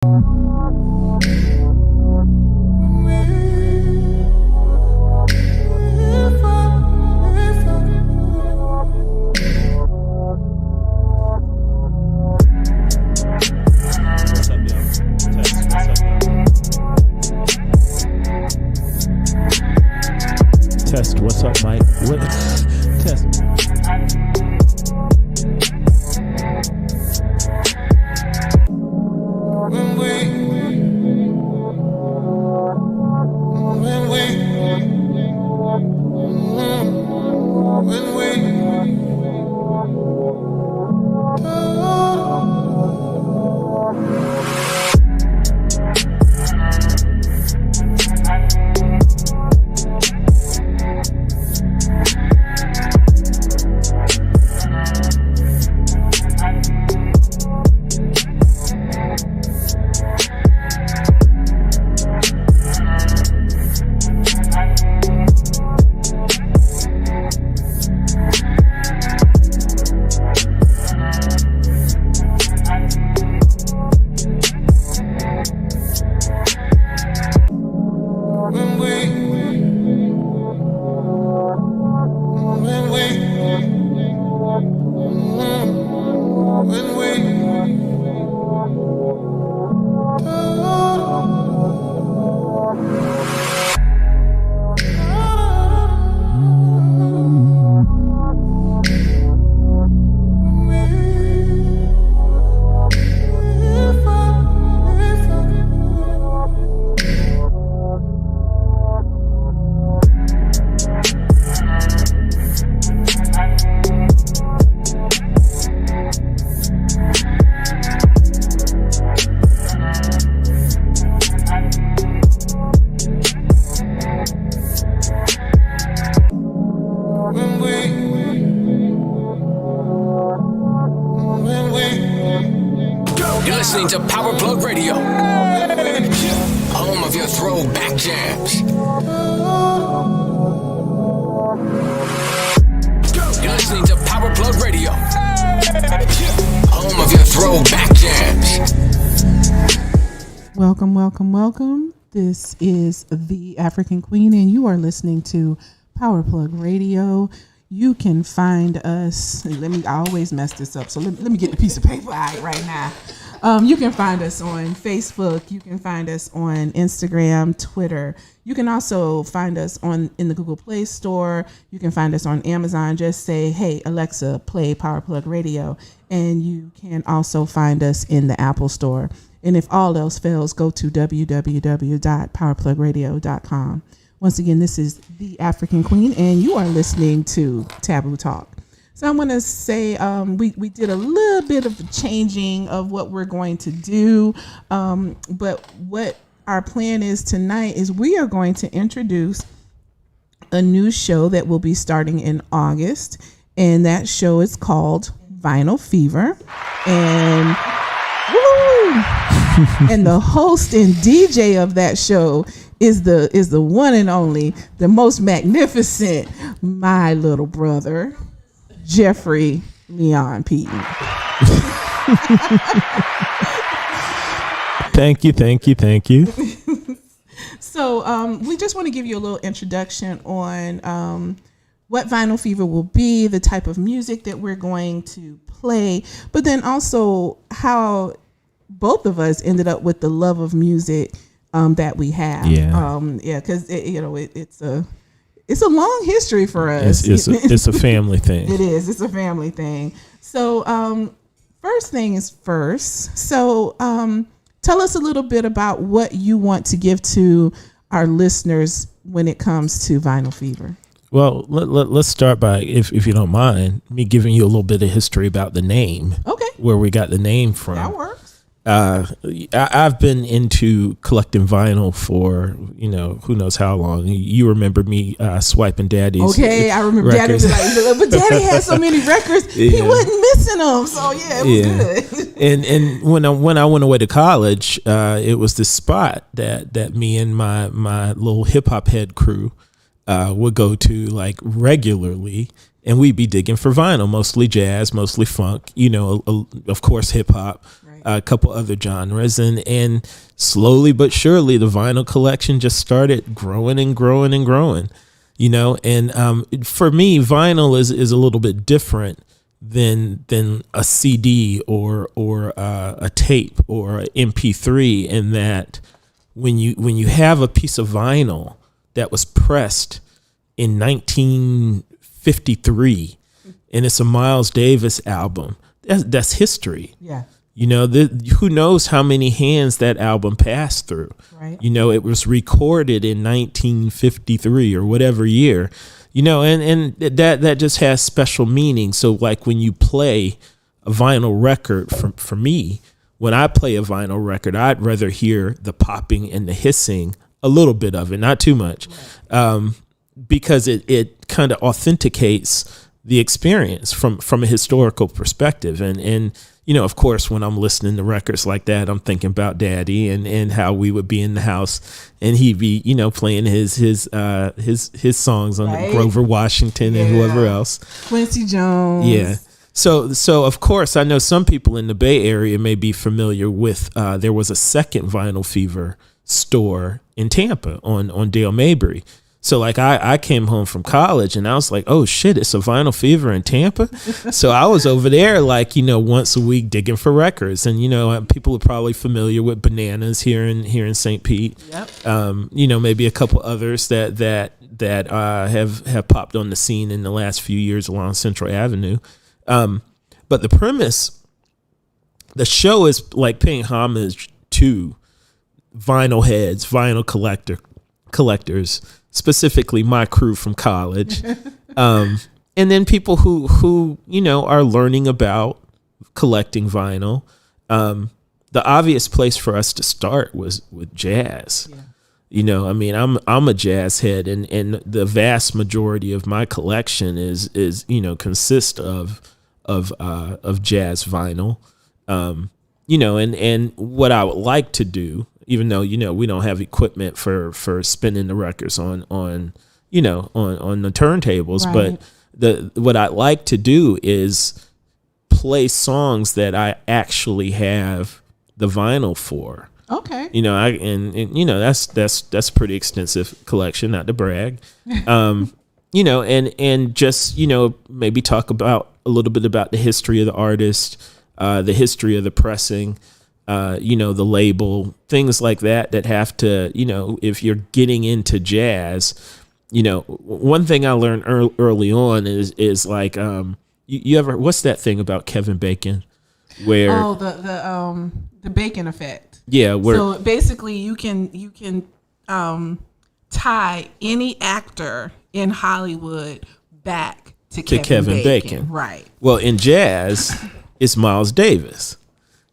Test. What's up, Mike? What? Test. You're listening to Power Plug Radio, home of your throwback jams. You're listening to Power Plug Radio, home of your throwback jams. Welcome, welcome, welcome. This is the African Queen, and you are listening to Power Plug Radio. You can find us. I always mess this up, so let me get the piece of paper out right now. You can find us on Facebook. You can find us on Instagram, Twitter. You can also find us in the Google Play Store. You can find us on Amazon. Just say, "Hey Alexa, play Power Plug Radio," and you can also find us in the Apple Store. And if all else fails, go to www.powerplugradio.com. Once again, this is the African Queen, and you are listening to Taboo Talk. So I want to say we did a little bit of changing of what we're going to do, but what our plan is tonight is we are going to introduce a new show that will be starting in August, and that show is called Vinyl Fever, and and the host and DJ of that show is the one and only, the most magnificent, my little brother, Jeffrey Leon Peaton. Thank you. So we just want to give you a little introduction on what Vinyl Fever will be, the type of music that we're going to play, but then also how both of us ended up with the love of music that we have. Because it's a long history for us. It's a family thing. It is. It's a family thing. So first thing is first. So tell us a little bit about what you want to give to our listeners when it comes to Vinyl Fever. Well, let's start by, if you don't mind, me giving you a little bit of history about the name. Okay. Where we got the name from. That works. I've been into collecting vinyl for, who knows how long. You remember me swiping Daddy's. Okay, I remember records. Daddy, but Daddy had so many records, he wasn't missing them. So yeah, it was good. And when I went away to college, it was this spot that me and my little hip hop head crew would go to like regularly. And we'd be digging for vinyl, mostly jazz, mostly funk, of course, hip hop. Right. a couple other genres, and slowly but surely the vinyl collection just started growing and growing and growing, and for me, vinyl is a little bit different than a CD or a tape or an MP3, in that when you have a piece of vinyl that was pressed in 1953 and it's a Miles Davis album, that's history. Yeah. Who knows how many hands that album passed through. Right. It was recorded in 1953 or whatever year, and that just has special meaning. So like when you play a vinyl record, for me, when I play a vinyl record, I'd rather hear the popping and the hissing, a little bit of it, not too much, because it kind of authenticates the experience from a historical perspective. And of course, when I'm listening to records like that, I'm thinking about Daddy and how we would be in the house and he'd be, playing his songs on Right. Grover Washington and whoever else. Quincy Jones. Yeah. So of course, I know some people in the Bay Area may be familiar with, there was a second Vinyl Fever store in Tampa on Dale Mabry. So like I came home from college and I was like, oh shit, it's a Vinyl Fever in Tampa. So I was over there like, once a week digging for records. And, people are probably familiar with Bananas here in St. Pete. Yep. Maybe a couple others that have popped on the scene in the last few years along Central Avenue. But the premise, the show is like paying homage to vinyl heads, vinyl collectors, specifically my crew from college, and then people who are learning about collecting vinyl. The obvious place for us to start was with jazz. Yeah. I'm a jazz head, and the vast majority of my collection is consists of jazz vinyl. And what I would like to do, even though we don't have equipment for spinning the records on the turntables, Right. but what I'd like to do is play songs that I actually have the vinyl for. Okay. That's a pretty extensive collection, not to brag. And just maybe talk about a little bit about the history of the artist, the history of the pressing, the label, things like that have to, if you're getting into jazz, one thing I learned early on is like, you ever, what's that thing about Kevin Bacon where, the Bacon effect. yeah, where, So basically you can tie any actor in Hollywood back to Kevin Bacon. Right. well, in jazz, it's Miles Davis.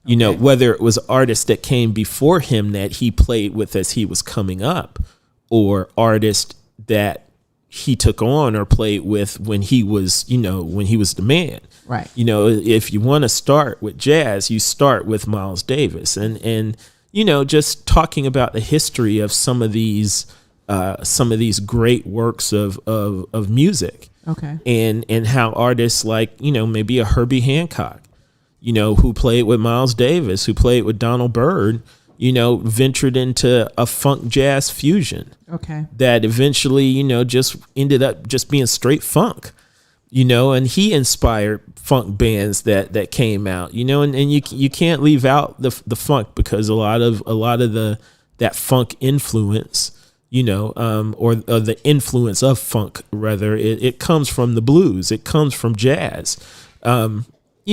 Whether it was artists that came before him that he played with as he was coming up, or artists that he took on or played with when he was the man. Right. If you want to start with jazz, you start with Miles Davis, and just talking about the history of some of these great works of music. Okay. And how artists like, maybe a Herbie Hancock, who played with Miles Davis, who played with Donald Byrd, ventured into a funk jazz fusion. Okay. That eventually, just ended up just being straight funk, and he inspired funk bands that came out, and you can't leave out the funk, because a lot of that funk influence, or the influence of funk, rather, it comes from the blues, it comes from jazz, and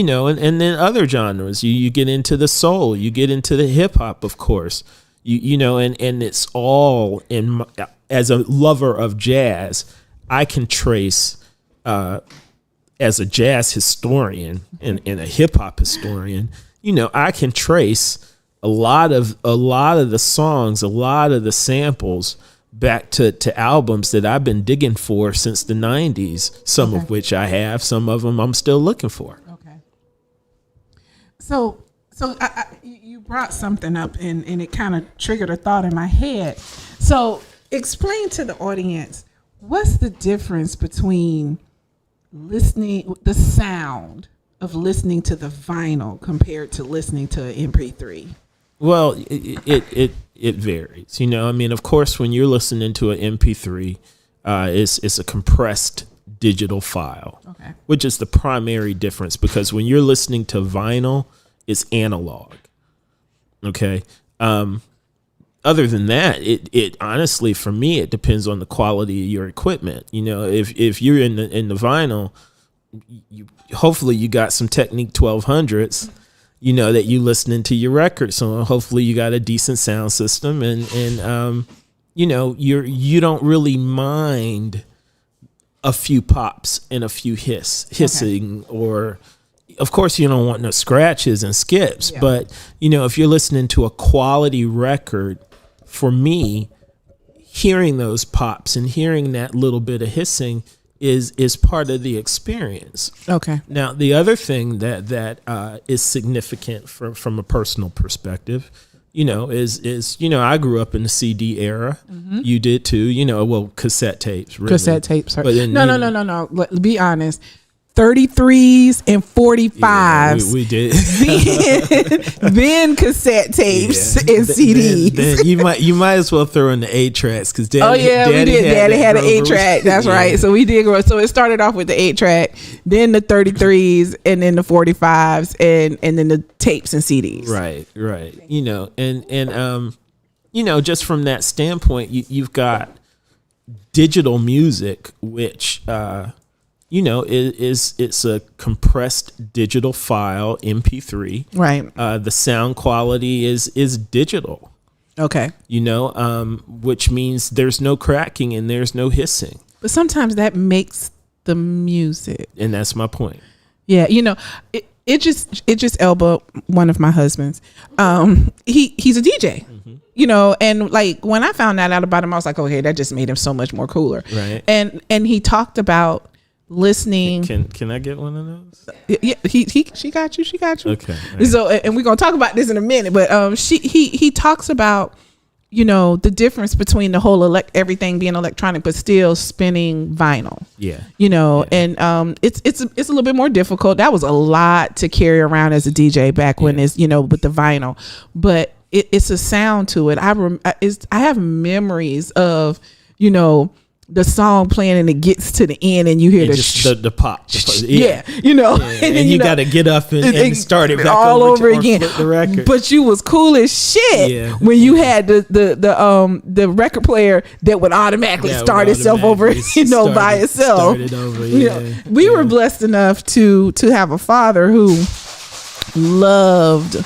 then other genres. You get into the soul, you get into the hip hop, of course, and it's all as a lover of jazz, I can trace, as a jazz historian and a hip hop historian, I can trace a lot of the songs, a lot of the samples back to albums that I've been digging for since the 90s, some of which I have, some of them I'm still looking for. Okay. So you brought something up and it kind of triggered a thought in my head. So explain to the audience, what's the difference between listening, the sound of listening to the vinyl compared to listening to an MP3? Well, it varies. You know, I mean, of course, when you're listening to an MP3, it's a compressed digital file, Okay. which is the primary difference, because when you're listening to vinyl, it's analog. Okay. Other than that, it honestly, for me, it depends on the quality of your equipment. You know, if you're in the vinyl, you hopefully you got some Technique 1200s, you know, that you listening to your records. So hopefully you got a decent sound system, and you know, you don't really mind a few pops and a few hissing, or of course you don't want no scratches and skips, but you know, if you're listening to a quality record, for me, hearing those pops and hearing that little bit of hissing is part of the experience. Okay. Now, the other thing that is significant from a personal perspective, you know, is you know, I grew up in the CD era. Mm-hmm. You did too. You know, well, cassette tapes. Really. Cassette tapes. But then, No. Be honest. 33s and 45s. Yeah, we did. Then cassette tapes and CDs. Then you might as well throw in the 8-tracks, because we did. Daddy had an 8-track. That's right. So we did grow. So it started off with the 8-track, then the 33s, and then the 45s, and then the tapes and CDs. Right. You know, and you know, just from that standpoint, you've got digital music, which you know, it's a compressed digital file, MP3. Right. The sound quality is digital. Okay. You know, which means there's no cracking and there's no hissing. But sometimes that makes the music. And that's my point. Yeah, you know, it just elbowed one of my husbands. He's a DJ. Mm-hmm. You know, and like when I found that out about him, I was like, okay, that just made him so much more cooler. Right. And he talked about listening. Can I get one of those? Yeah, she got you. Okay. Right. So, and we're gonna talk about this in a minute, but he talks about, you know, the difference between the whole everything being electronic but still spinning vinyl. Yeah. You know, and it's a little bit more difficult. That was a lot to carry around as a DJ back when it's, you know, with the vinyl, but it's a sound to it. I have memories of, you know, the song playing and it gets to the end and you hear the pop. Yeah, you know, yeah. And then you got to get up and start it back all over again. Flip the record. But you was cool as shit when you had the record player that would automatically start itself over, you know, by itself. Start it over. You know, we were blessed enough to have a father who loved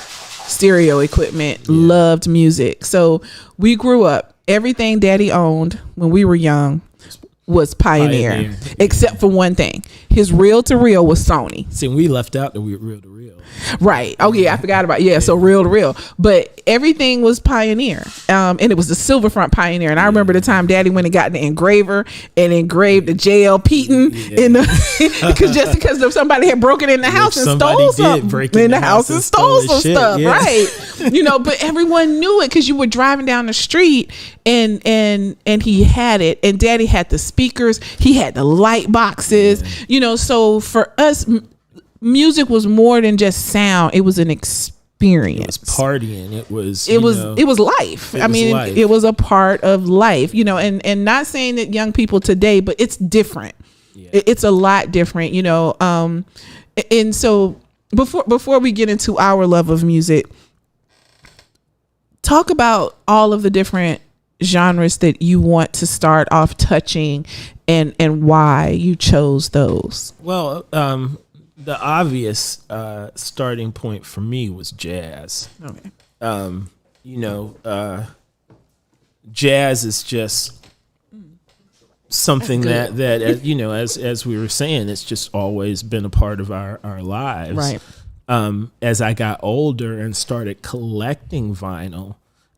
stereo equipment, loved music. So we grew up. Everything Daddy owned when we were young was Pioneer. Except for one thing. His reel-to-reel was Sony. See, we left out the reel-to-reel. Right. Oh, yeah, I forgot about so reel-to-reel. But everything was Pioneer. And it was the Silverfront Pioneer. And I remember the time Daddy went and got the engraver and engraved the J.L. Peton in the because somebody had broken in the house and stole something in the house and stole some stuff. Yeah. Right. You know, but everyone knew it because you were driving down the street and he had it, and Daddy had the speakers, he had the light boxes, you know. So for us, music was more than just sound. It was an experience. It was partying. It was life. It was a part of life, you know, and not saying that young people today, but it's different. It's a lot different, you know. And so before we get into our love of music, talk about all of the different genres that you want to start off touching and why you chose those. Well, the obvious starting point for me was jazz. Okay. You know, jazz is just something that you know, as we were saying, it's just always been a part of our lives. Right. As I got older and started collecting vinyl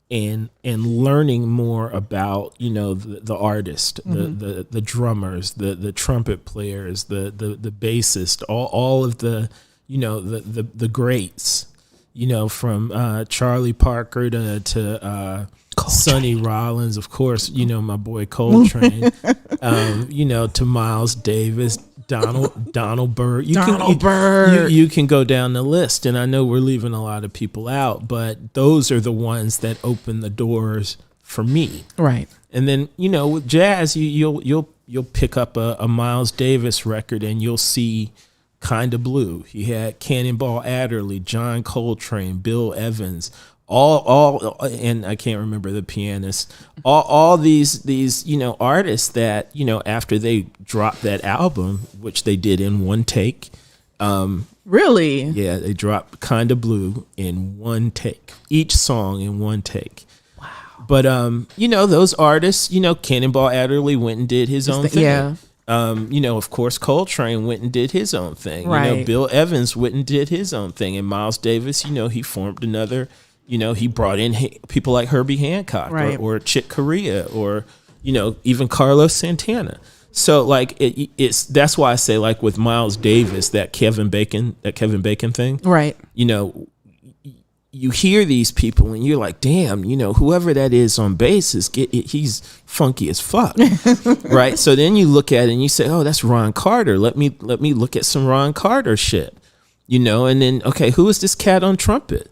and learning more about, you know, the artist, the drummers, the trumpet players, the bassist, all of the, you know, the greats, you know, from Charlie Parker to Sonny Rollins, of course, you know, my boy Coltrane, you know, to Miles Davis, Donald Byrd. Byrd. You can go down the list, and I know we're leaving a lot of people out, but those are the ones that open the doors for me. Right. And then with jazz, you'll pick up a Miles Davis record, and you'll see Kinda Blue. He had Cannonball Adderley, John Coltrane, Bill Evans. All, and I can't remember the pianist. All these artists that after they dropped that album, which they did in one take. Really? Yeah, they dropped Kinda Blue in one take, each song in one take. Wow. But those artists, Cannonball Adderley went and did his own thing. Yeah. Of course, Coltrane went and did his own thing. Right. Bill Evans went and did his own thing, and Miles Davis, he formed another. He brought in people like Herbie Hancock, right, or Chick Corea, or even Carlos Santana. So like that's why I say, like, with Miles Davis, that Kevin Bacon thing, right? You hear these people and you're like, damn, whoever that is on bass he's funky as fuck, right? So then you look at it and you say, oh, that's Ron Carter. Let me look at some Ron Carter shit, and then, okay, who is this cat on trumpet?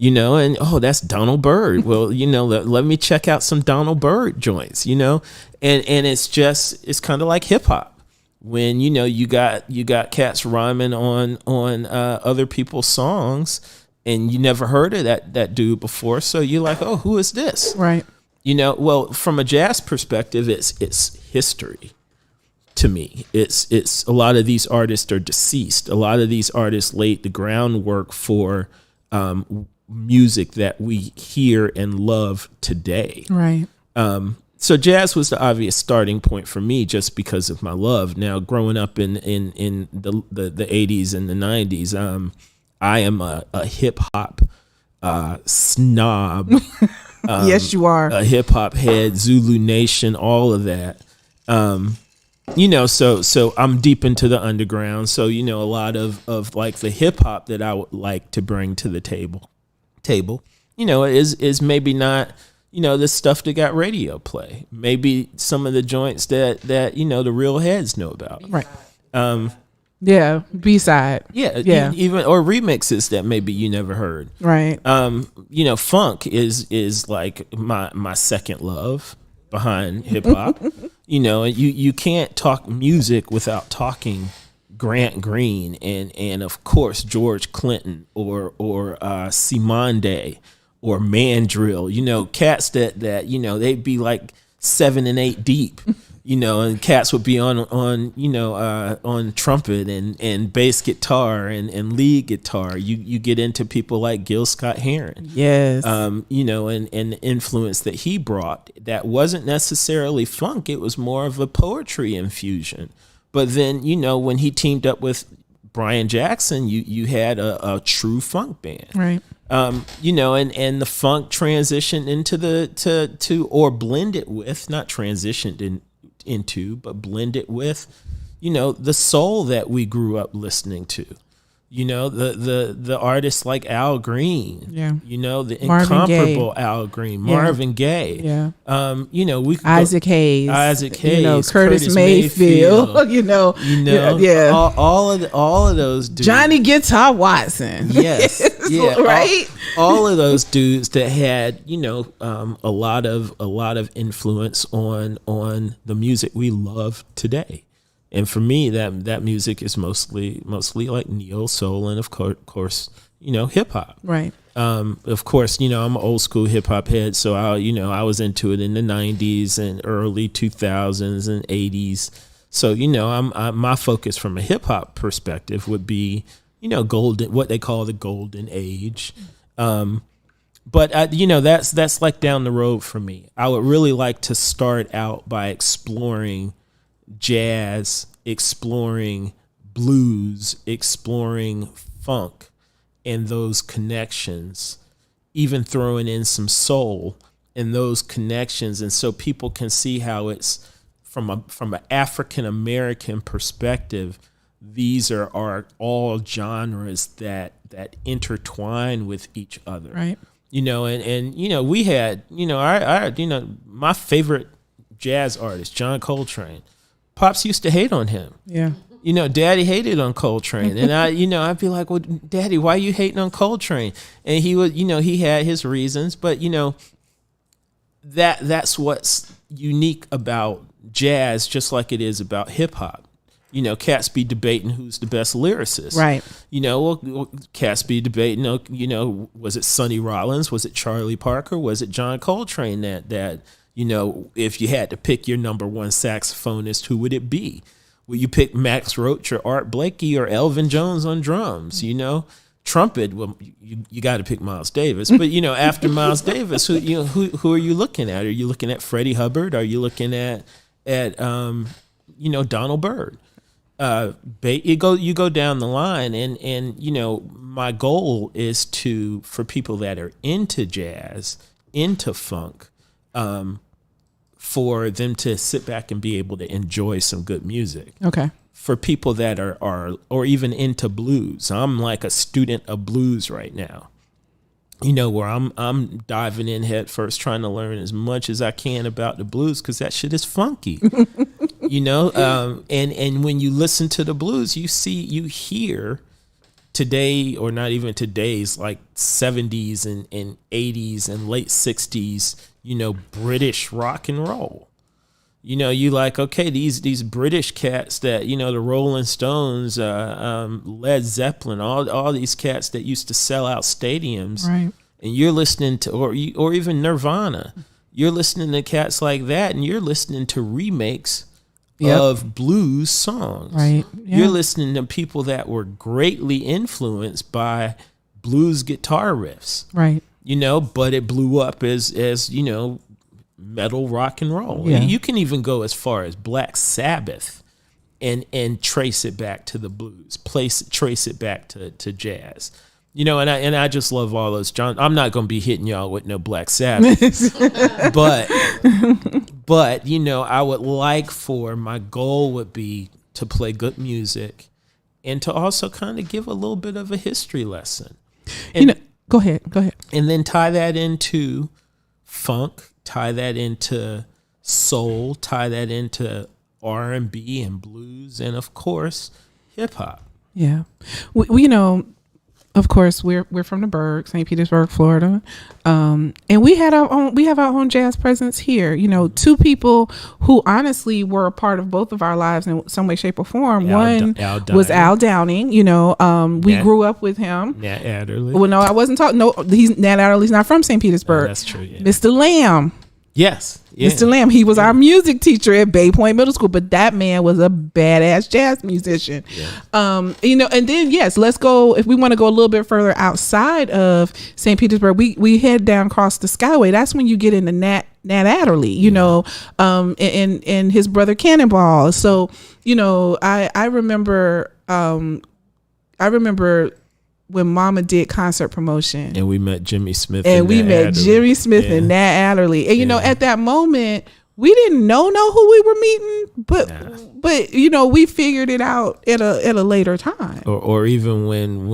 And oh, that's Donald Byrd. Well, let me check out some Donald Byrd joints, and it's kind of like hip hop when you got cats rhyming on other people's songs, and you never heard of that dude before, so you're like, oh, who is this? Right. Well, from a jazz perspective, it's history. To me, it's a lot of these artists are deceased. A lot of these artists laid the groundwork for music that we hear and love today. Right. So jazz was the obvious starting point for me, just because of my love. Now, growing up in the 80s and the 90s, I am a hip hop snob. Yes, you are. A hip hop head, Zulu Nation, all of that. So I'm deep into the underground. So, a lot of like the hip hop that I would like to bring to the table, is maybe not, the stuff that got radio play. Maybe some of the joints that the real heads know about. Right. Yeah. B-side. Yeah. Even, or remixes that maybe you never heard. Right. Funk is like my second love behind hip hop. You can't talk music without talking Grant Green and of course George Clinton or Simone or Mandrill. Cats that they'd be like 7 and 8 deep. And cats would be on trumpet and bass guitar and lead guitar. You get into people like Gil Scott-Heron. Yes. And the influence that he brought that wasn't necessarily funk. It was more of a poetry infusion. But then, when he teamed up with Brian Jackson, you had a true funk band. Right. And the funk transitioned into or blended with, not transitioned into, but blended with, the soul that we grew up listening to. The artists like Al Green. Yeah. The incomparable Al Green, Marvin Gaye. Yeah. We could Isaac Hayes. Curtis Mayfield. Yeah. All of those dudes. Johnny Guitar Watson. Yes. Yeah. Right. All of those dudes that had, a lot of influence on the music we love today. And for me, that music is mostly like neo soul and of course, hip hop. Right. Of course, I'm an old school hip hop head, so I was into it in the 90s and early 2000s and 80s. So, my focus from a hip hop perspective would be, golden, what they call the golden age. But that's like down the road for me. I would really like to start out by exploring jazz, exploring blues, exploring funk and those connections, even throwing in some soul in those connections. And so people can see how it's from an African American perspective, these are all genres that intertwine with each other. Right. And we had, my favorite jazz artist, John Coltrane. Pops used to hate on him. Yeah. Daddy hated on Coltrane, and I'd be like, well, Daddy, why are you hating on Coltrane? And he would, he had his reasons, but that's what's unique about jazz, just like it is about hip hop. Cats be debating who's the best lyricist. Right. Cats be debating, was it Sonny Rollins? Was it Charlie Parker? Was it John Coltrane that if you had to pick your number one saxophonist, who would it be? Would you pick Max Roach or Art Blakey or Elvin Jones on drums? Trumpet, well, you got to pick Miles Davis. But, after Miles Davis, who are you looking at? Are you looking at Freddie Hubbard? Are you looking at Donald Byrd? You go down the line, and my goal is for people that are into jazz, into funk, for them to sit back and be able to enjoy some good music. Okay. For people that are or even into blues, I'm like a student of blues right now. Where I'm diving in head first, trying to learn as much as I can about the blues, because that shit is funky. And when you listen to the blues, you hear today, or not even today's, like 70s and 80s and late 60s, British rock and roll. You like, okay, these British cats that, the Rolling Stones, Led Zeppelin, all these cats that used to sell out stadiums. Right. And you're listening to, or even Nirvana, you're listening to cats like that, and you're listening to remakes of blues songs. Right. Yeah. You're listening to people that were greatly influenced by blues guitar riffs. Right. But it blew up as metal rock and roll. Yeah. You can even go as far as Black Sabbath and trace it back to the blues, trace it back to jazz. And I just love all those. I'm not going to be hitting y'all with no Black Sabbath, but I would like my goal would be to play good music and to also kind of give a little bit of a history lesson. And, go ahead. And then tie that into funk, tie that into soul, tie that into R&B and blues, and of course hip hop. Yeah, we of course we're from the Berg, St. Petersburg, Florida, and we have our own jazz presence here. Two people who honestly were a part of both of our lives in some way, shape, or form. One was Al Downing. We grew up with him. Nat Adderley. Well, no, I wasn't talking. No, Nat Adderley's not from St. Petersburg. Oh, that's true. Yeah. Mr. Lamb. Yes. Yeah. Mr. Lamb, he was our music teacher at Bay Point Middle School, but that man was a badass jazz musician. Yeah. And then let's go, if we want to go a little bit further outside of St. Petersburg, we head down across the Skyway. That's when you get into Nat Adderley, and his brother Cannonball. So, I remember when Mama did concert promotion, and we met Jimmy Smith, and Jimmy Smith and Nat Adderley, and at that moment we didn't know who we were meeting, but we figured it out at a later time. Or even when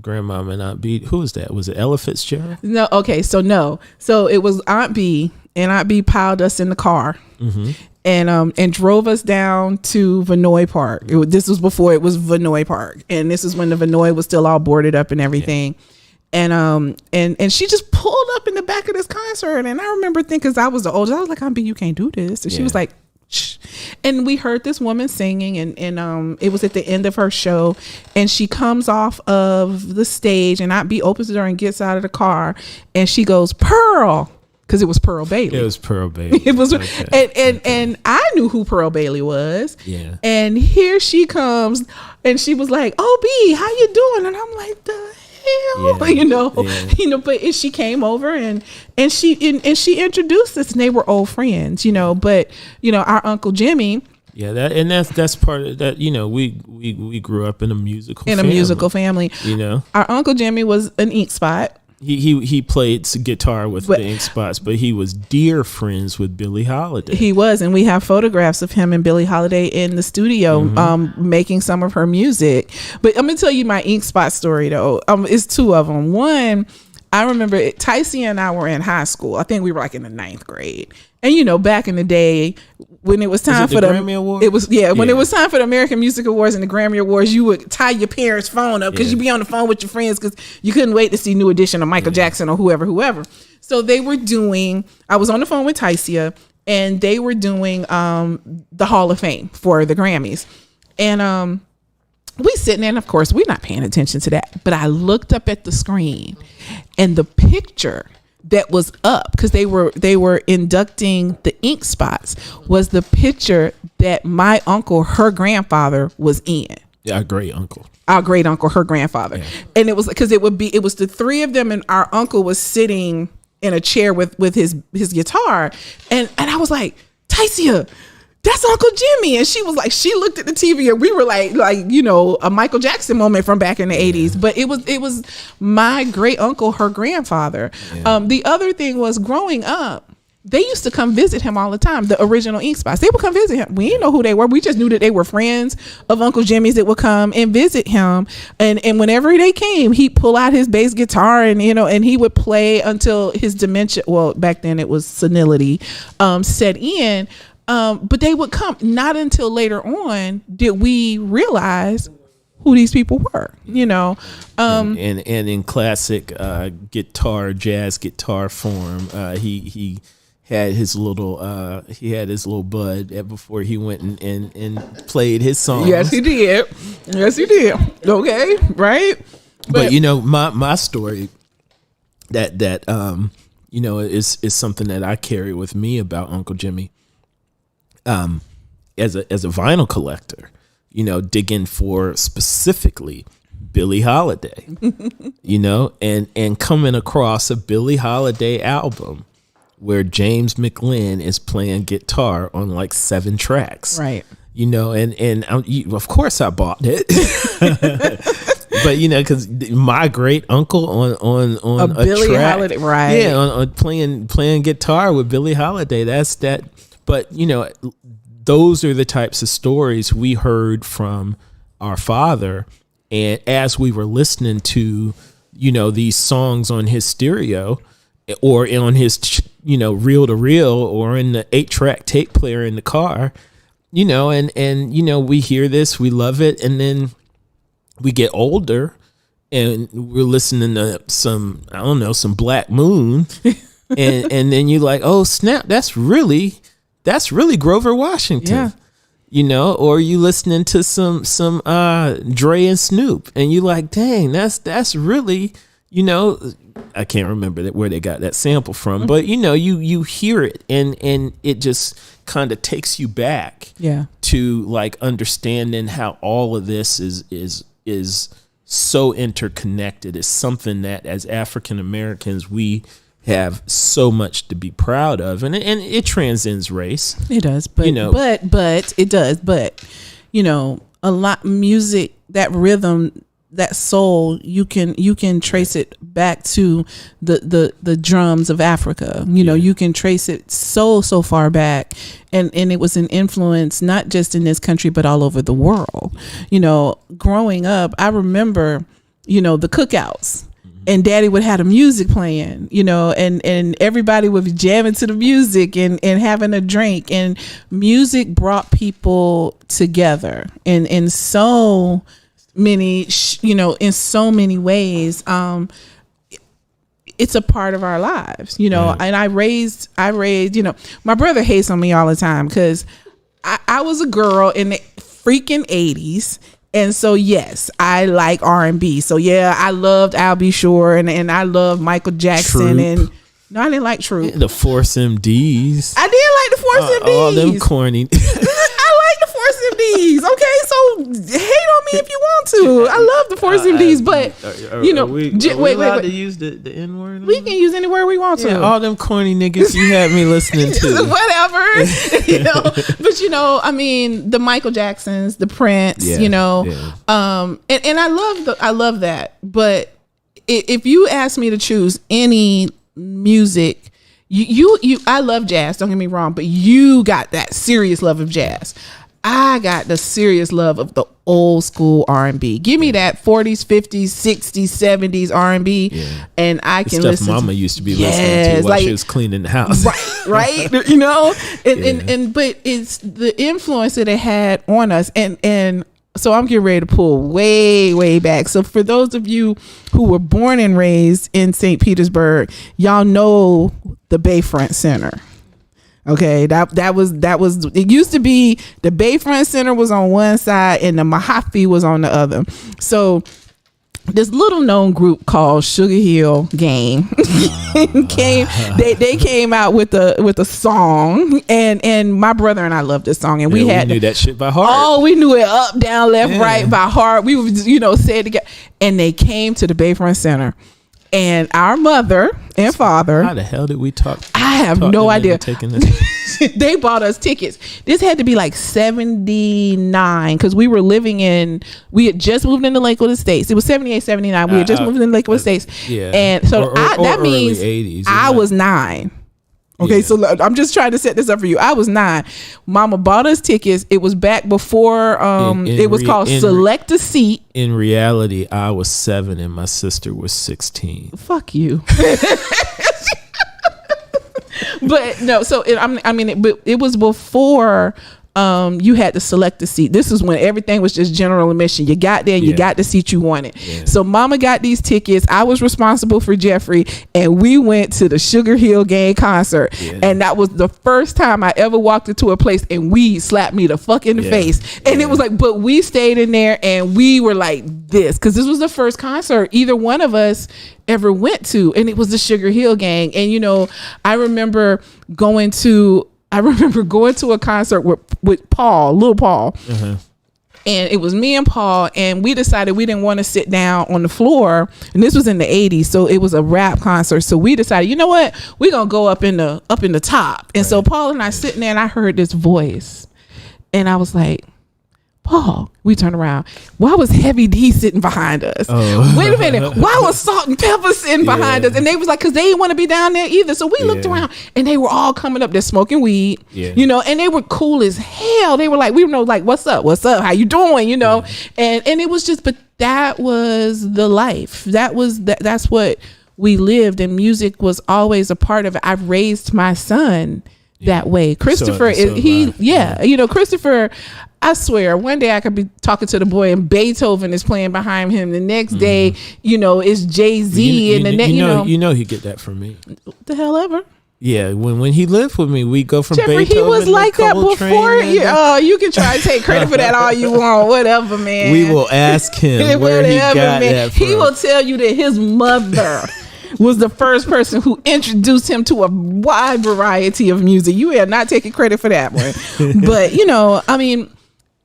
Grandmama and Aunt B, who was that? Was it Ella Fitzgerald? No, okay, so it was Aunt B, and Aunt B piled us in the car. Mm-hmm. And drove us down to Vinoy Park. This was before it was Vinoy Park, and this is when the Vinoy was still all boarded up and everything. Yeah. And she just pulled up in the back of this concert, and I remember thinking, because I was the oldest, I was like, Aunt B, you can't do this. And she was like, shh. And we heard this woman singing, and it was at the end of her show, and she comes off of the stage, and Aunt B opens the door and gets out of the car, and she goes, Pearl. Because it was Pearl Bailey. It was Pearl Bailey. It was, okay. and I knew who Pearl Bailey was. Yeah. And here she comes, and she was like, "Oh, B, how you doing?" And I'm like, "The hell," Yeah. But she came over and she introduced us, and they were old friends, But our Uncle Jimmy. Yeah, that's part of that. We grew up in a musical family. Our Uncle Jimmy was an ink spot. He played guitar with the Ink Spots, but he was dear friends with Billie Holiday. He was, and we have photographs of him and Billie Holiday in the studio, making some of her music. But I'm gonna tell you my Ink Spot story though. It's two of them. One, I remember Tycee and I were in high school. I think we were like in the 9th grade. And back in the day when it was time for the Grammy Awards? it was when it was time for the American Music Awards and the Grammy Awards, you would tie your parents' phone up because you'd be on the phone with your friends because you couldn't wait to see New Edition or Michael Jackson or whoever. So they were doing. I was on the phone with Tycee, and they were doing the Hall of Fame for the Grammys, and we sitting there, and of course we're not paying attention to that. But I looked up at the screen, and the picture that was up because they were inducting the ink spots was the picture that my uncle, her grandfather, was in. Yeah, our great uncle, her grandfather. Yeah. And it was because it was the three of them, and our uncle was sitting in a chair with his guitar, and I was like, Tycee, that's Uncle Jimmy. And she was like, she looked at the TV, and we were like a Michael Jackson moment from back in the 80s. But it was my great uncle, her grandfather. Yeah. The other thing was, growing up, they used to come visit him all the time. The original ink spots, they would come visit him. We didn't know who they were. We just knew that they were friends of Uncle Jimmy's that would come and visit him. And whenever they came, he'd pull out his bass guitar and he would play until his dementia. Well, back then it was senility set in. But they would come. Not until later on did we realize who these people were, and in classic jazz guitar form, he had his little bud before he went and played his songs. Yes, he did. Okay, right. But my story that is something that I carry with me about Uncle Jimmy. As a vinyl collector, digging for specifically Billie Holiday, and coming across a Billie Holiday album where James McLean is playing guitar on like 7 tracks, right? And of course I bought it. But because my great uncle on a Billie track, Holiday, right? Yeah, on playing guitar with Billie Holiday. That's that. But those are the types of stories we heard from our father, and as we were listening to these songs on his stereo or on his reel to reel or in the 8-track tape player in the car, and we hear this, we love it, and then we get older and we're listening to some Black Moon, and then you're like, oh snap, that's really Grover Washington, or you listening to some Dre and Snoop, and you like, dang, that's really, I can't remember where they got that sample from, but you hear it, and it just kind of takes you back, to like understanding how all of this is so interconnected. It's something that as African Americans we have so much to be proud of, and it transcends race. It does, but it does, but a lot music, that rhythm, that soul, you can trace it back to the drums of Africa. You can trace it so far back, and it was an influence not just in this country but all over the world. Growing up, I remember the cookouts. And Daddy would have the music playing, and everybody would be jamming to the music and having a drink. And music brought people together in so many, in so many ways. It's a part of our lives, And I raised, my brother hates on me all the time because I was a girl in the freaking 80s. And so, yes, I like R&B. So, yeah, I loved I'll Be Sure and I loved Michael Jackson. Troop. And no, I didn't like Troop. The Force MDs. I did like the Force MDs. All them corny. I like the Force MDs. Okay, so hate on me if you want to. I love the Force MDs, but are we allowed to use the N word? We can use any word we want to. Yeah, all them corny niggas you had me listening to. Whatever. But I mean, the Michael Jacksons, the Prince, and I love that. But if you ask me to choose any music, I love jazz, don't get me wrong, but you got that serious love of jazz. I got the serious love of the old school R&B. Give me that 40s, 50s, 60s, 70s R&B, and I can stuff listen. Mama used to be listening to while she was cleaning the house. Right. You know, but it's the influence that it had on us, and so I'm getting ready to pull way back. So for those of you who were born and raised in St. Petersburg, y'all know the Bayfront Center. Okay, that was it used to be the Bayfront Center was on one side and the Mahaffey was on the other. So this little known group called Sugar Hill Gang they came out with a song, and my brother and I loved this song, and we knew that shit by heart. Oh, we knew it up, down, left, right by heart. We would say it together, and they came to the Bayfront Center. And our mother and father. How the hell did we talk? I have no idea. Taking this? They bought us tickets. This had to be like 79 because we had just moved into Lakewood Estates. It was 78, 79. We had just moved into Lakewood Estates. Yeah. And so that means 80s, I was 9. Okay, so I'm just trying to set this up for you. I was 9. Mama bought us tickets. It was back before it was called Select a Seat. In reality, I was 7 and my sister was 16. Fuck you. But no, so it was before you had to select a seat. This is when everything was just general admission. You got there, you got the seat you wanted. Yeah. So Mama got these tickets. I was responsible for Jeffrey, and we went to the Sugar Hill Gang concert. Yeah. And that was the first time I ever walked into a place and weed slapped me the fuck in the face. And it was like, but we stayed in there and we were like this, because this was the first concert either one of us ever went to, and it was the Sugar Hill Gang. And I remember going to a concert with Paul, Lil Paul. And it was me and Paul, and we decided we didn't want to sit down on the floor. And this was in the 80s, so it was a rap concert. So we decided, you know what? We're going to go up in the top. And so Paul and I sitting there, and I heard this voice. And I was like, Paul, we turned around. Why was Heavy D sitting behind us? Oh. Wait a minute. Why was Salt and Pepper sitting behind us? And they was like, because they didn't want to be down there either. So we looked around, and they were all coming up there smoking weed, and they were cool as hell. They were like, we were like, what's up? How you doing? And it was just, but that was the life. That's what we lived, and music was always a part of it. I've raised my son that way. Christopher Christopher, I swear, one day I could be talking to the boy and Beethoven is playing behind him. The next day, it's Jay-Z, and the next, he get that from me. What the hell ever. Yeah, when he lived with me, we go from Jeffrey, Beethoven. He was like that before. You can try to take credit for that all you want, whatever, man. We will ask him where he got that from. He will tell you that his mother was the first person who introduced him to a wide variety of music. You are not taking credit for that one. But,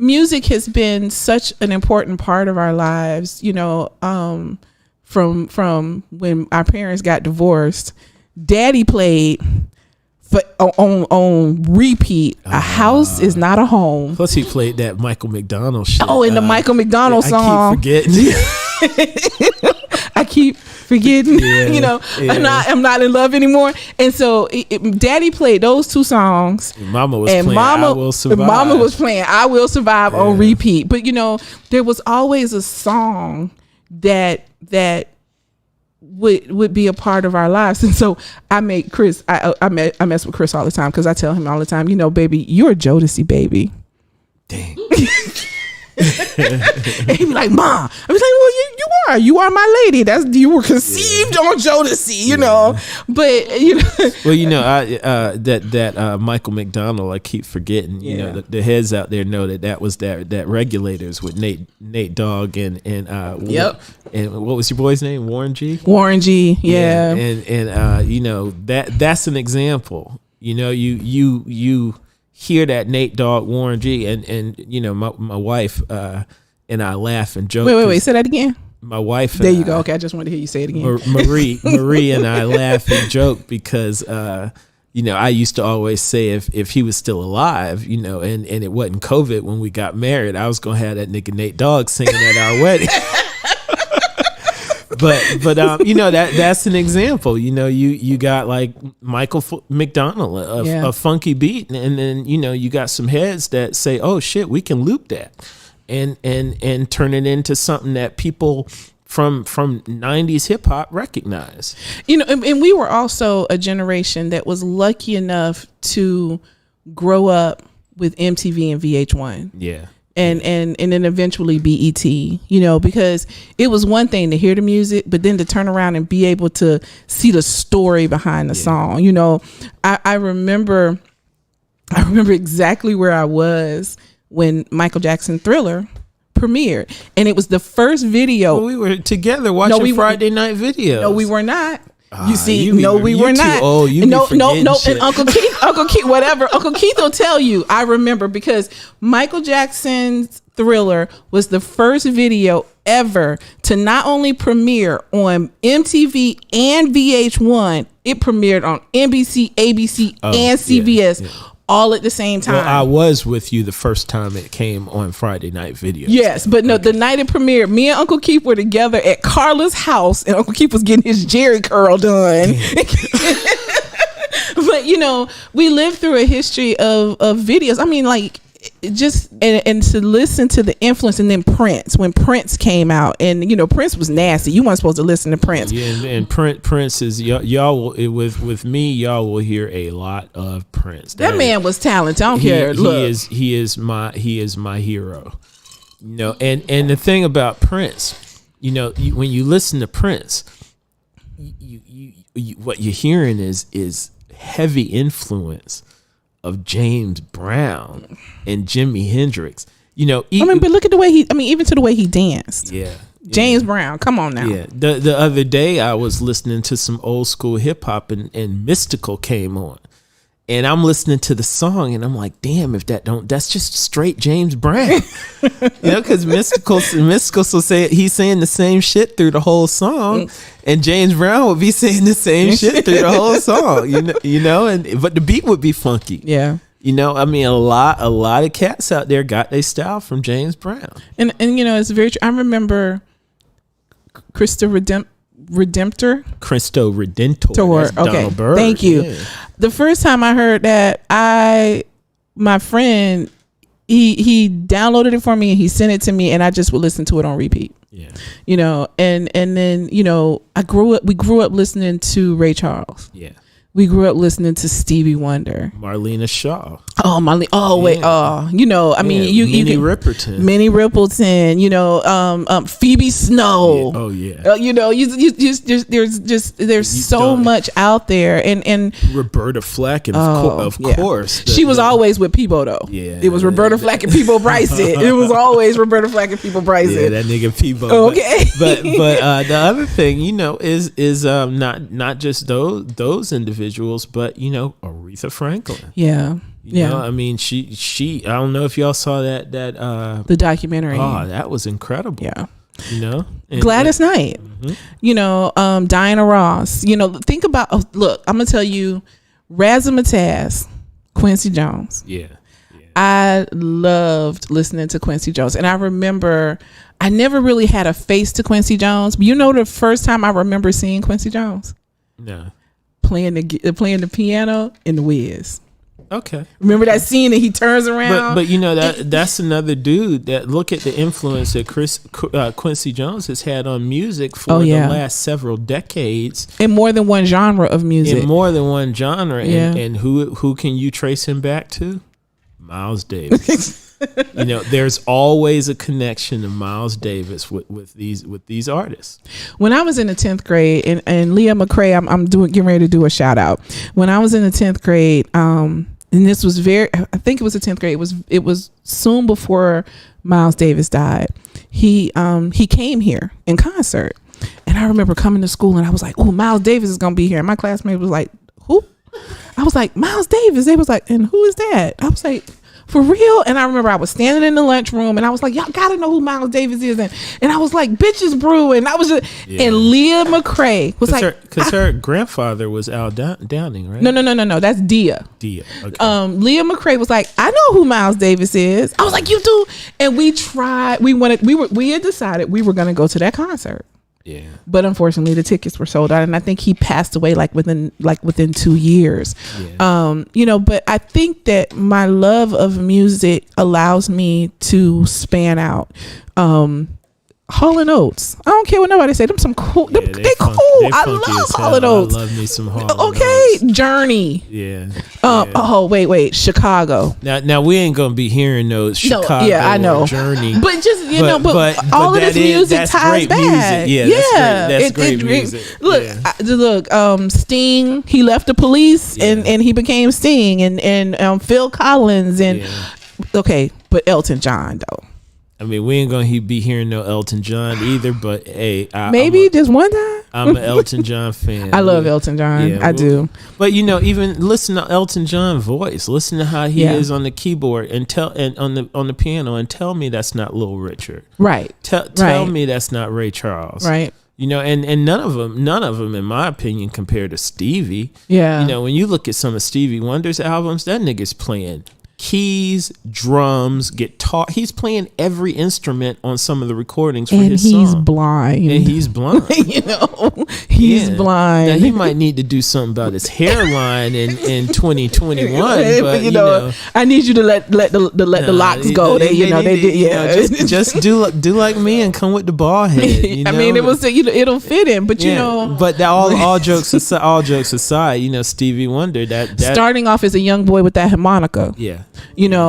music has been such an important part of our lives, from when our parents got divorced. Daddy played on repeat. A house is not a home. Plus he played that Michael McDonald shit. Oh, and the Michael McDonald song. I keep forgetting. I'm not in love anymore. And so Daddy played those two songs. Mama was playing I Will Survive. Mama was playing I Will Survive on repeat. But there was always a song that would be a part of our lives. And so I make Chris, I mess with Chris all the time, because I tell him all the time, baby, you're a Jodeci baby. Dang. And he'd be like, Mom. I was like, well, you are my lady. You were conceived on Jodeci, But that Michael McDonald, I keep forgetting. The heads out there know that was that Regulators with Nate Dogg and and what was your boy's name? Warren G. Warren G. Yeah. And that's an example. You hear that Nate Dogg, Warren G, and my wife and I laugh and joke. Wait, say that again. My wife. There you go. Okay, I just wanted to hear you say it again. Marie and I laugh and joke because I used to always say if he was still alive, and it wasn't COVID when we got married, I was gonna have that nigga Nate Dogg singing at our wedding. but you know, that's an example. You know, you got like Michael McDonald, a funky beat, and then you know you got some heads that say, oh shit, we can loop that and turn it into something that people from 90s hip hop recognize. You know, and we were also a generation that was lucky enough to grow up with MTV and VH1. Yeah. And then eventually BET, you know, because it was one thing to hear the music, but then to turn around and be able to see the story behind the song. You know, I remember exactly where I was when Michael Jackson Thriller premiered, and it was the first video. Well, we were together watching Friday Night Videos. No, we were not. You see, we were not. Oh, you no. shit. And Uncle Keith, whatever. Uncle Keith will tell you. I remember because Michael Jackson's Thriller was the first video ever to not only premiere on MTV and VH1, it premiered on NBC, ABC, and CBS. Yeah. All at the same time. Well, I was with you the first time it came on Friday Night Videos. Yes, but no, the night it premiered, me and Uncle Keith were together at Carla's house, and Uncle Keith was getting his Jerry curl done. But you know, we lived through a history of videos. I mean, like, just and to listen to the influence, and then Prince, when Prince came out, and you know, Prince was nasty. You weren't supposed to listen to Prince. Yeah, and Prince is y'all will, with me, y'all will hear a lot of Prince. That man was talented. I don't care. Look, he is my hero. You know, and the thing about Prince, you know, when you listen to Prince, you what you're hearing is heavy influence of James Brown and Jimi Hendrix. You know, but look at the way even to the way he danced. Yeah. James Brown, come on now. Yeah. The other day I was listening to some old school hip hop and Mystical came on. And I'm listening to the song and I'm like, damn, that's just straight James Brown. You know, because Mystical will say he's saying the same shit through the whole song, and James Brown would be saying the same shit through the whole song. You know, but the beat would be funky. Yeah. You know, I mean, a lot of cats out there got their style from James Brown. And you know, it's very true. I remember Cristo Redentor. Okay, thank you. Yeah. The first time I heard that, my friend, he downloaded it for me and he sent it to me, and I just would listen to it on repeat. Yeah. You know, and then, you know, we grew up listening to Ray Charles. Yeah. We grew up listening to Stevie Wonder, Marlena Shaw. Oh, Marlene. Oh, wait. Oh, you know, I mean, Minnie Riperton. Minnie Riperton. You know, Phoebe Snow. Yeah. Oh yeah. You know, there's so much out there, and Roberta Flack, and of course, she was always with Peebo though. Yeah, it was Roberta Flack and Peebo Bryson. It was always Roberta Flack and Peebo Bryson. Yeah, that nigga Peebo. Okay, but the other thing, you know, is not just those individuals, but you know, Aretha Franklin. Yeah. You know, I mean, she. I don't know if y'all saw that the documentary. Oh, that was incredible. Yeah. You know, Gladys Knight. Mm-hmm. You know, Diana Ross. You know, think about. Look, I'm gonna tell you, Razzmatazz, Quincy Jones. Yeah. I loved listening to Quincy Jones, and I remember I never really had a face to Quincy Jones. But you know, the first time I remember seeing Quincy Jones. No. Playing the piano in The Wiz. Okay. Remember that scene that he turns around? But you know, that's another dude that look at the influence that Quincy Jones has had on music for the last several decades. In more than one genre of music. In more than one genre. Yeah. And who can you trace him back to? Miles Davis. You know, there's always a connection to Miles Davis with these artists. When I was in the 10th grade, and Leah McCrae, I'm getting ready to do a shout out. When I was in the 10th grade, and this was I think it was the 10th grade. It was soon before Miles Davis died. He came here in concert, and I remember coming to school and I was like, "Oh, Miles Davis is gonna be here." And my classmate was like, "Who?" I was like, "Miles Davis." They was like, "And who is that?" I was like, "For real?" And I remember I was standing in the lunchroom and I was like, "Y'all gotta know who Miles Davis is." And I was like, "Bitches Brew." And I was just, and Leah McCrae was because her grandfather was Al Downing, right? No. That's Dia. Dia. Okay. Leah McCrae was like, "I know who Miles Davis is." I was like, "You do?" And we tried. We had decided we were gonna go to that concert. Yeah. But unfortunately, the tickets were sold out, and I think he passed away within 2 years. Yeah. But I think that my love of music allows me to span out. Hall and Oates. I don't care what nobody say. Them some cool. Yeah, they cool. I love Hall and Oates. I love me some Hall and Okay, Oates. Journey. Yeah. Oh wait. Chicago. Now we ain't gonna be hearing those Chicago. Yeah, I know. Or Journey. But just but all of this music ties back. That's great music. Look, Sting. He left the Police and he became Sting, and Phil Collins okay, but Elton John though. I mean, we ain't gonna be hearing no Elton John either, but hey, maybe just one time. I'm an Elton John fan. I love Elton John. I do. But even listen to Elton John's voice. Listen to how he is on the keyboard and on the piano, and tell me that's not Little Richard. Right. Tell me that's not Ray Charles. Right. And none of them, in my opinion, compare to Stevie. Yeah. When you look at some of Stevie Wonder's albums, that nigga's playing keys, drums, guitar. He's playing every instrument on some of the recordings for his song. And he's blind. He's blind. He's blind. Now, he might need to do something about his hairline in 2021. But I need you to let the locks go. They did. Just do like me and come with the bald head. I mean, it was it'll fit him, but But all jokes aside, Stevie Wonder that starting off as a young boy with that harmonica. Yeah. And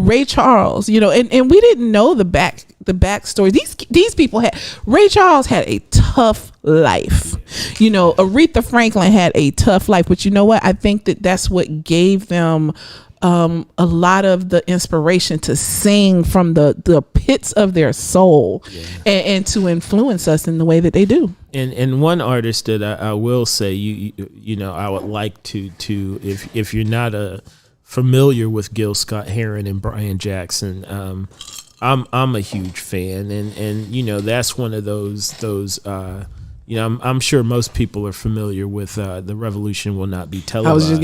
Ray Charles, and we didn't know the backstory. These people Ray Charles had a tough life. Aretha Franklin had a tough life, but you know what? I think that's what gave them a lot of the inspiration to sing from the pits of their soul and to influence us in the way that they do. And one artist that I will say, I would like to if you're not familiar with Gil Scott-Heron and Brian Jackson, I'm a huge fan, and that's one of those. I'm sure most people are familiar with The Revolution Will Not Be Televised.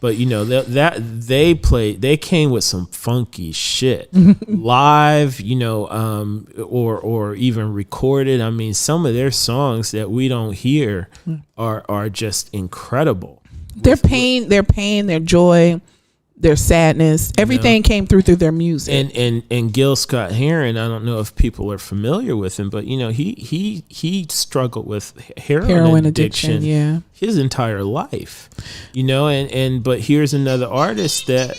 But that they came with some funky shit live, or even recorded. I mean, some of their songs that we don't hear are just incredible. Their pain, their joy, their sadness, everything came through their music. And Gil Scott-Heron, I don't know if people are familiar with him, but he struggled with heroin addiction his entire life. But here's another artist that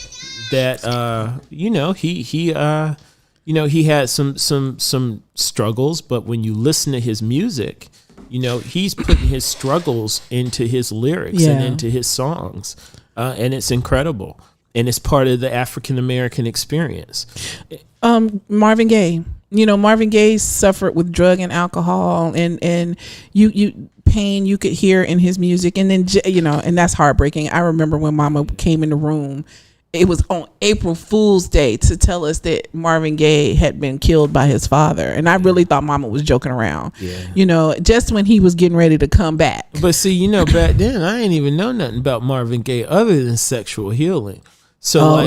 he had some struggles, but when you listen to his music, he's putting his struggles into his lyrics and into his songs, and it's incredible. And it's part of the African American experience. Marvin Gaye, Marvin Gaye suffered with drug and alcohol, and you pain you could hear in his music, and then and that's heartbreaking. I remember when Mama came in the room. It was on April Fool's Day to tell us that Marvin Gaye had been killed by his father. And I really thought Mama was joking around, just when he was getting ready to come back. But see, back then I didn't even know nothing about Marvin Gaye other than Sexual Healing. So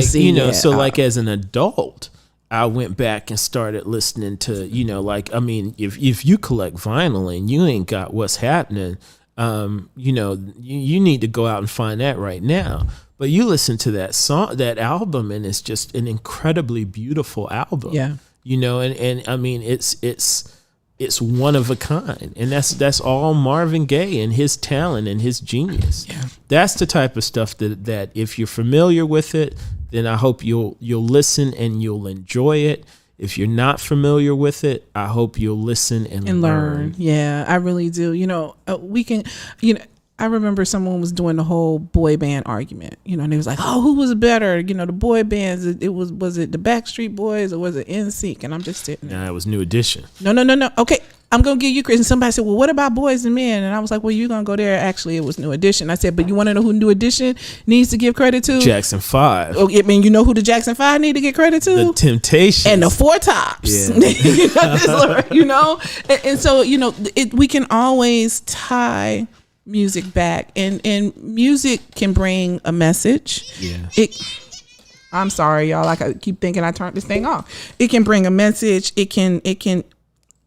like as an adult, I went back and started listening to, if you collect vinyl and you ain't got What's Happening, you need to go out and find that right now. But you listen to that song, that album, and it's just an incredibly beautiful album. Yeah. And I mean, it's one of a kind, and that's all Marvin Gaye and his talent and his genius. Yeah. That's the type of stuff that if you're familiar with it, then I hope you'll listen and you'll enjoy it. If you're not familiar with it, I hope you'll listen and learn. Yeah, I really do. We can, I remember someone was doing the whole boy band argument, and they was like, oh, who was better? The boy bands, was it the Backstreet Boys or was it NSYNC? And I'm just sitting there. Nah, it was New Edition. No. Okay, I'm going to give you Chris. And somebody said, well, what about Boys and Men? And I was like, well, you're going to go there. Actually, it was New Edition. I said, but you want to know who New Edition needs to give credit to? Jackson 5. Oh, I mean, you know who the Jackson 5 need to get credit to? The Temptations. And the Four Tops. Yeah. And so, we can always tie music back, and music can bring a message. I'm sorry, y'all. I keep thinking I turned this thing off. It can bring a message. It can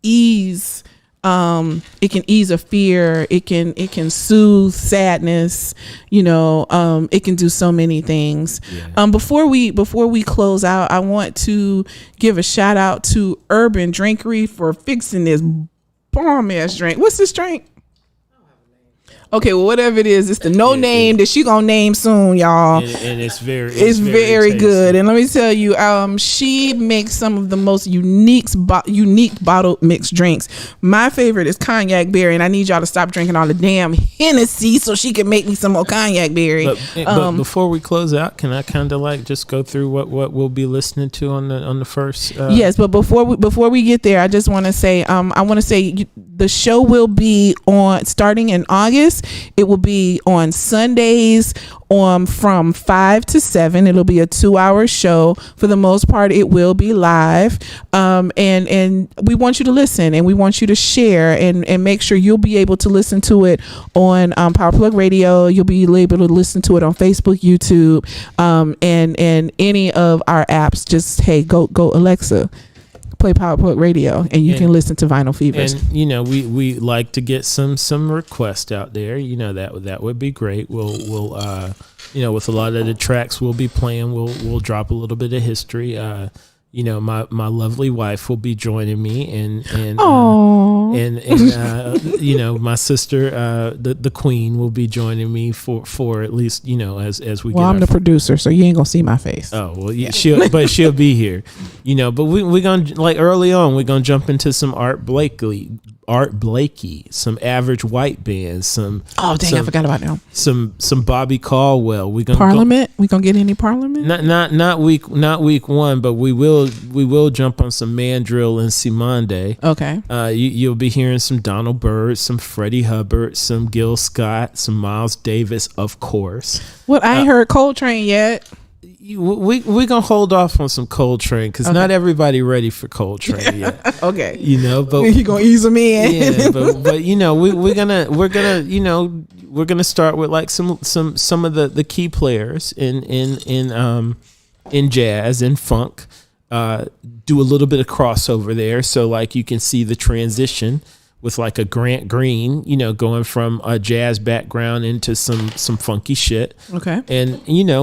ease. It can ease a fear. It can soothe sadness. It can do so many things. Yeah. Before we close out, I want to give a shout out to Urban Drinkery for fixing this bomb ass drink. What's this drink? Okay, well, whatever it is, it's the name that she gonna name soon, y'all. And it's very good. And let me tell you, she makes some of the most unique bottled mixed drinks. My favorite is cognac berry, and I need y'all to stop drinking all the damn Hennessy so she can make me some more cognac berry. But before we close out, can I kind of like just go through what we'll be listening to on the first? Yes, but before we get there, I just want to say, the show will be starting in August. It will be on Sundays from 5 to 7. It'll be a 2-hour show. For the most part, it will be live. And we want you to listen, and we want you to share, and make sure you'll be able to listen to it on Power Plug Radio. You'll be able to listen to it on Facebook, YouTube, and any of our apps. Just, hey, go Alexa, play Power Plug Radio, and you can listen to Vinyl Fevers. And we like to get some requests out there. That would be great. We'll with a lot of the tracks we'll be playing, we'll drop a little bit of history. My lovely wife will be joining me, and my sister, the Queen, will be joining me for at least as we. Well, I'm the producer, so you ain't gonna see my face. Oh well, yeah, she'll be here, But we're gonna, like, early on, we're gonna jump into some Art Blakey, some Average White bands, some. Oh dang, I forgot about them. Some Bobby Caldwell. We gonna Parliament. We gonna get any Parliament? Not week 1, but we will jump on some Mandrill and Simande. Okay. You'll be hearing some Donald Byrd, some Freddie Hubbard, some Gil Scott, some Miles Davis, of course. What, I ain't heard Coltrane yet. We're gonna hold off on some Coltrane because not everybody ready for Coltrane yet. Okay. But you gonna ease them in. Yeah, but we're gonna start with like some of the key players in jazz and funk. Do a little bit of crossover there, so like you can see the transition with like a Grant Green, going from a jazz background into some funky shit. Okay. And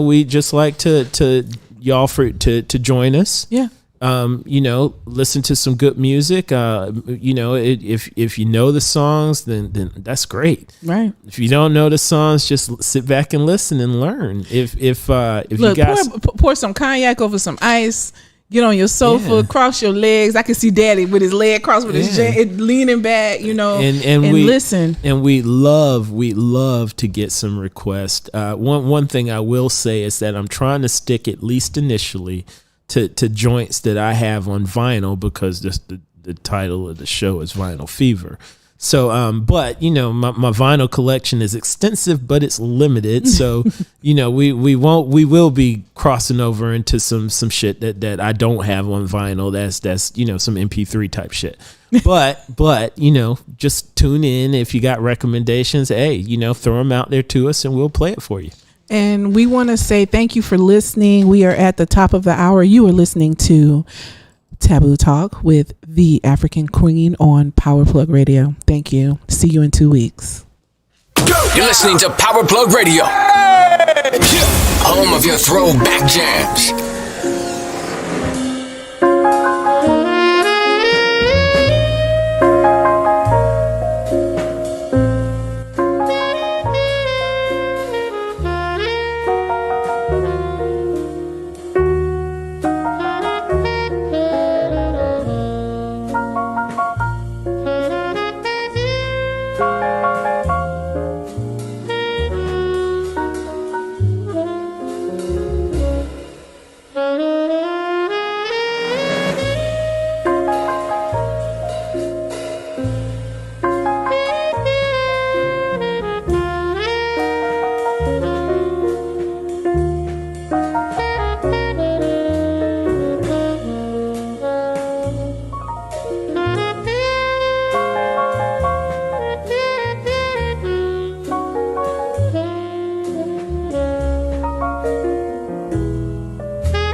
we just like to y'all to join us. Yeah. Listen to some good music. If you know the songs, then that's great. Right. If you don't know the songs, just sit back and listen and learn. If Look, you guys pour some cognac over some ice. Get on your sofa, cross your legs. I can see Daddy with his leg crossed, with his leaning back, and listen. And we love to get some requests. One thing I will say is that I'm trying to stick, at least initially, to joints that I have on vinyl, because the title of the show is Vinyl Fever. So, but my vinyl collection is extensive, but it's limited. So, we will be crossing over into some shit that I don't have on vinyl. That's some MP3 type shit. But just tune in if you got recommendations. Hey, throw them out there to us, and we'll play it for you. And we want to say thank you for listening. We are at the top of the hour. You are listening to Taboo Talk with the African Queen on Power Plug Radio. Thank you. See you in 2 weeks. You're listening to Power Plug Radio, home of your throwback jams.